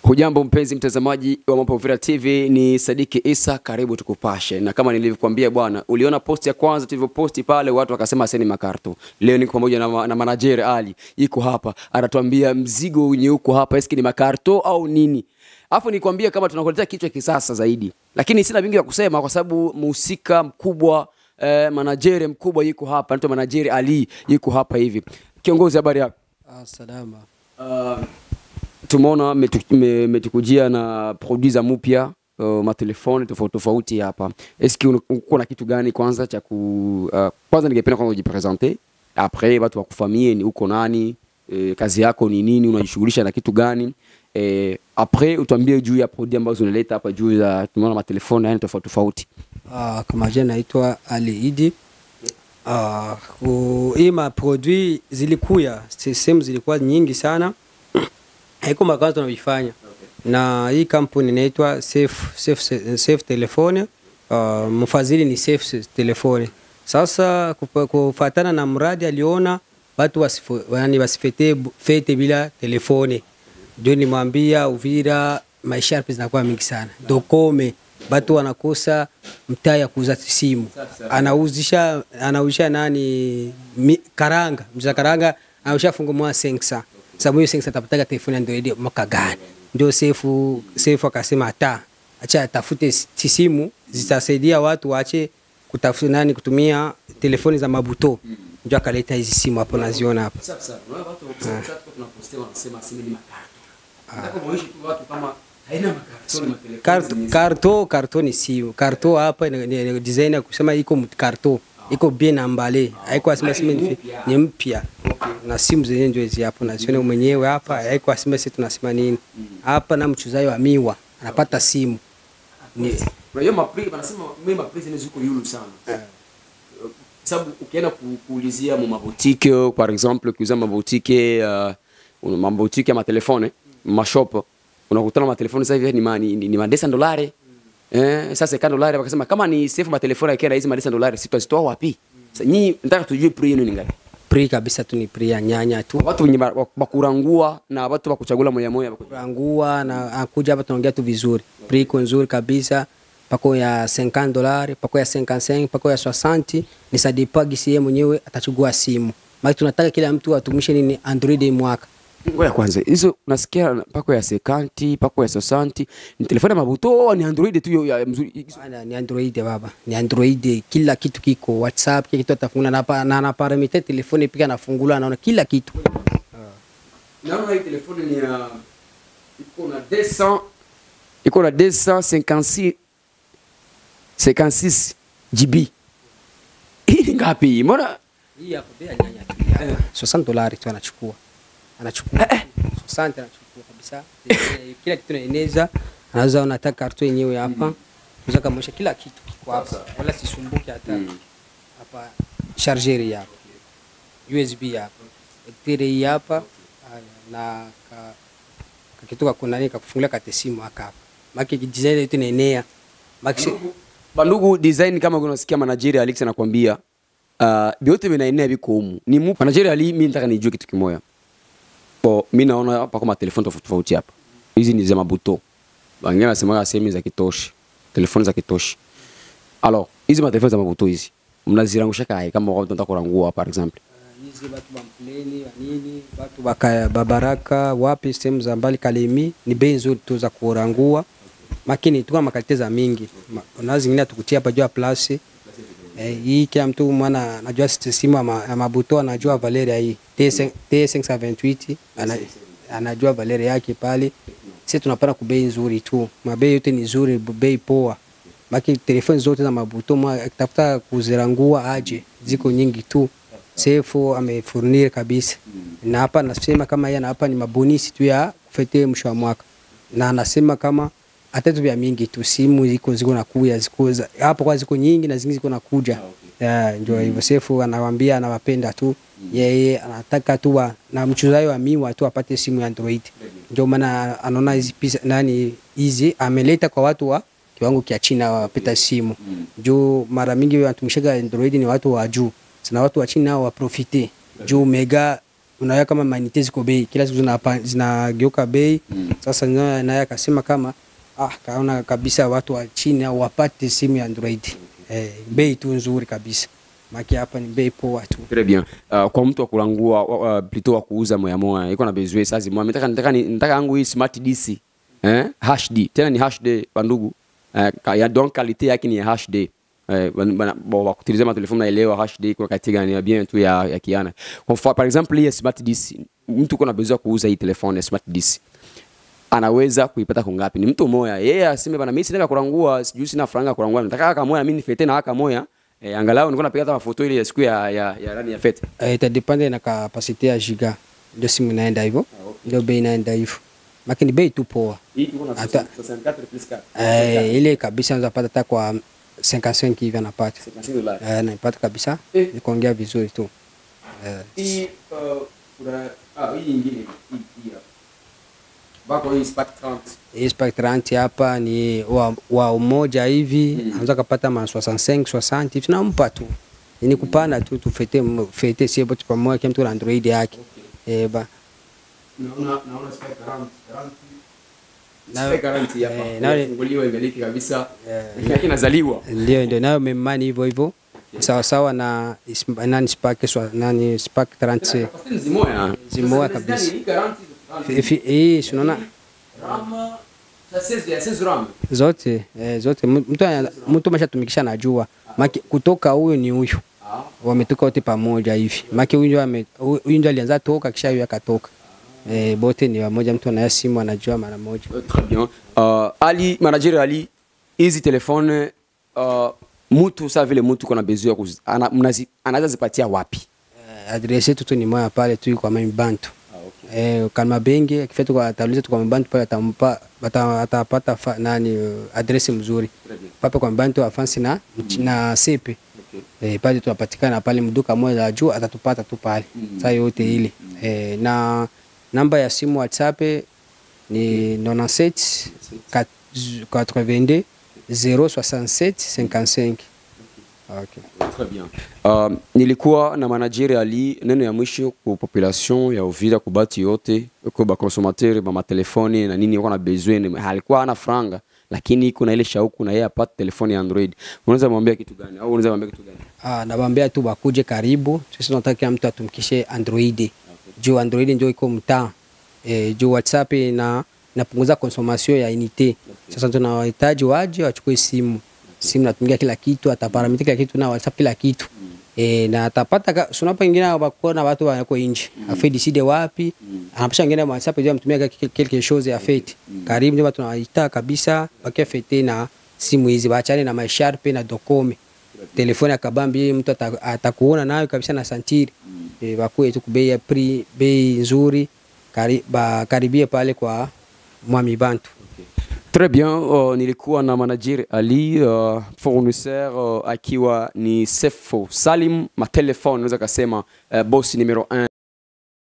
Hujambo mpenzi mtazamaji wa Mambo Uvira TV, ni Sadiki Isa, karibu tukupashe. Na kama nilivyokuambia bwana, uliona post ya kwanza tulivyoposti pale, watu wakasema seni makarto. Leo niko pamoja na manager Ali, yuko hapa, anatuambia mzigo wenye uko hapa eski ni makarto au nini. Afu nikwambia kama tunakuletea kichwa kisasa zaidi. Lakini sina vingi vya kusema kwa sababu mhusika mkubwa, manager mkubwa yuko hapa, anaitwa manager Ali, yuko hapa hivi. Kiongozi, habari yako? Salama. Tumeona metukujia na producer mpya, matelefoni tofauti hapa. Eski uko na kitu gani kwanza cha kwanza ningependa kwanza ujipresenter, après watu wakufamie ni uko nani, kazi yako ni nini, unajishughulisha na kitu gani, après utuambie juu ya produit ambazo unaleta hapa juu ya tumeona matelefoni yani tofauti. Kama jina naitwa Ali Idi. Ima produit zilikuya, sehemu zilikuwa nyingi sana. Haiko makazi tunavifanya. Na hii kampuni inaitwa Safe Telephone. Mfadhili ni Safe Telephone. Sasa kufuatana na mradi aliona watu wasifete bila telefone. Ndio nimwambia Uvira maisha yapi zinakuwa mingi sana. Dokome watu wanakosa mtaa ya kuuza simu. Anauzisha nani karanga, mza karanga anauzisha fungo mwa 500. Sababu hiyo 500 tapataka telefoni ndio mwaka gani. Ndio Safe akasema acha atafute simu zitasaidia watu waache kutafuta nani kutumia telefoni za mabuto. Ndio akaleta hizi simu hapo naziona hapo. Sasa watu tunapostia wanasema simu ni makarto. Nataka muonyeshe watu kama haina makarto. Karto ni simu. Karto hapa ni design ya kusema iko karto. Iko bien emballé. Haiko asema simu ni mpya. Na simu zenyewe ndio hizi hapo na sione mwenyewe hapa. Haiko asema sisi tunasema nini. Hapa na mchuzaji wa miwa anapata simu. Unajua mapri wanasema mapri ni zuko yulu sana. Sababu ukienda kuulizia mu maboutique par exemple, ukiuza maboutique maboutique ya matelefone, mashop, unakutana na telefoni sasa hivi ni $10. Sasa $10 wakasema kama ni Safe matelefoni yake hizi $10 sitazitoa wapi? Sasa nyinyi nataka tujue pri yenu ni ngapi? Pri kabisa tu ni pri ya nyanya tu. Watu wenye bakurangua na watu bakuchagula moja bakurangua na akuja hapa tunaongea tu vizuri. Pri iko nzuri kabisa. Pako ya $50, pako ya 55, pako ya 60, ni sadipagi si yeye mwenyewe atachukua simu. Maana tunataka kila mtu atumishe nini Android mwaka. Ngoja kwanza, hizo unasikia pako ya 50, pako ya 60, ni telefoni ya mabuto ni Android tu ya mzuri. Ni Android baba. Ni Android, kila kitu kiko, WhatsApp, kila kitu atafungula na parameter telefoni pika nafungula naona kila kitu. Naona hii telefoni ni iko na 256 GB. Hii ngapi? Mbona hii hapo bei nyanya tu hapa. $60 tu anachukua 60 anachukua kabisa. Kila kitu inaeneza, anaweza unataka karto yenyewe hapa. Unaweza kumwonyesha kila kitu kiko hapa. Wala sisumbuke hata. Hapa charger hapa. USB hapa. Battery hapa na kitu kuna nini kufungulia kate simu hapa. Maki design yetu inaenea. Bandugu, design kama unasikia manager Alex anakuambia vyote vinaenea viko humu. Ni manager Ali, mimi nataka nijue kitu kimoja. Mimi naona hapa kama telefoni tofauti hapa. Hizi ni za mabuto. Wengine wanasema sehemu za kitoshi. Telefoni za kitoshi. Alors, hizi matelefoni za mabuto hizi mnazirangusha kai kama watu wanataka kurangua par exemple. Hizi watu bampleni nini, watu baka Babaraka, wapi sehemu za mbali Kalemi, ni bei nzuri tu za kurangua. Makini tu kama kalite mingi. Na zingine tukutia hapa juu ya place. Hii kila mtu mwana anajua simu ya mabuto, anajua Valeria hii T528 anajua Valeria yake pale. Sisi tunapata kubei nzuri tu. Mabei yote ni nzuri, bei poa. Maki telefoni zote za mabuto akitafuta kuzirangua aje, ziko nyingi tu. Safe amefurnir kabisa. Na hapa nasema kama yeye hapa ni mabonisi tu ya kufete mwisho wa mwaka. Na anasema kama atatu vya mingi tu, simu ziko nakuja, hapo kwa ziko nyingi na zingine ziko nakuja. Ndio hivyo. Safe anawaambia anawapenda tu. Yeye anataka tu na mchuzaji wa miwa tu apate simu ya Android. Ndio maana anaona hizi pesa nani hizi ameleta kwa watu wa kiwango kia China wapeta simu. Ndio mara mingi watumishaga Android ni watu wa juu. Sana watu wa China wa profite. Juu mega unaona kama manite ziko bei kila siku zinageuka bei. Sasa naye akasema kama kaona kabisa watu wa chini au wapate simu ya Android. Bei tu nzuri kabisa. Maki hapa ni bei poa tu. Très bien. Kwa mtu wa kulangua plutôt wa kuuza moya moya iko na besoin sasa mwa nataka yangu hii smart DC HD tena ni HD bandugu. Ya donc qualité yake ni HD. Bon kutiliza matelefoni naelewa HD kwa katika ni bien tu ya kiana. Kwa par exemple hii smart DC mtu kuna besoin kuuza hii telefoni ya smart DC anaweza kuipata kwa ngapi? Ni mtu moya yeye aseme bana mimi sina kurangua sijui sina franga kurangua nataka kaka moya mimi nifete na kaka moya angalau niko napiga hata mafoto ile ya siku ya rani ya fete. Itadepende na capacity ya giga ndio simu inaenda hivyo. Ndio bei inaenda hivyo. Lakini bei tu poa. Hii tuko na 64 plus 4. Ile kabisa unaweza pata hata kwa 55 hivi anapata. $55. Anapata kabisa. Ni kuongea vizuri tu. Hii kuna hii nyingine hii hapa. Bako hii Spark 30. Hii Spark 30 hapa ni wa umoja hivi, anaweza kupata ma 65 60 hivi tunampa tu. Ni kupana tu tufete sio bote pamoja kama mtu na Android yake. Ba. Naona Spark 40. Spark 40 hapa. Na funguliwa imeliki kabisa. Yake inazaliwa. Ndio nayo memani hivyo. Sawa sawa na nani Spark 30. Zimoya kabisa. Unaona Rama ya 16 RAM zote mtu ameshatumikisha najua maki kutoka huyo ni huyo wametoka wote pamoja hivi maki huyo ndio alianza toka kisha huyo akatoka bote ni pamoja mtu anaya simu anajua mara moja. Très bien. Ali manager Ali hizi telefone mtu sasa vile mtu kuna besoin anaweza zipatia wapi? Adresse yetu tu ni moja pale tu kwa Mbantu. Kama bengi akifika kwa atauliza tu kwa Mbantu pale atapata adresse mzuri. Papa kwa Mbantu afansi na sepe. Pale tunapatikana pale mduka moja la juu atatupata tu pale. Saa yote ile. Na namba ya simu WhatsApp ni 97 82 067 55. Okay. Très bien. Nilikuwa na manager Ali neno ya mwisho kwa population ya Uvira kubati yote kwa ba consommateur ba matelefoni na nini wako na besoin halikuwa ana franga lakini kuna ile shauku na yeye apate telefoni ya Android. Unaweza mwambia kitu gani au unaweza mwambia kitu gani? Nawaambia tu bakuje karibu. Sisi tunataka mtu atumkishe Android. Okay. Juu Android ndio iko mtaa. Juu WhatsApp napunguza consommation ya unité. Okay. Sasa tunawahitaji waje wachukue simu natumia kila kitu ataparamiti kila kitu na WhatsApp kila kitu na atapata sunapa ingine bakona watu wako nje afedi side wapi anapisha ingine WhatsApp ndio mtumia quelque chose ya fete karibu ndio watu wanaita kabisa bakia fete na simu hizi baachane na masharpe na dokome telefoni akabambi mtu atakuona nayo kabisa na santiri bakue tu kubei bei nzuri karibia pale kwa Mwami Bantu. Très bien, nilikuwa na manager Ali fournisseur akiwa ni Sefo Salim ma telefone naweza kusema boss numero 1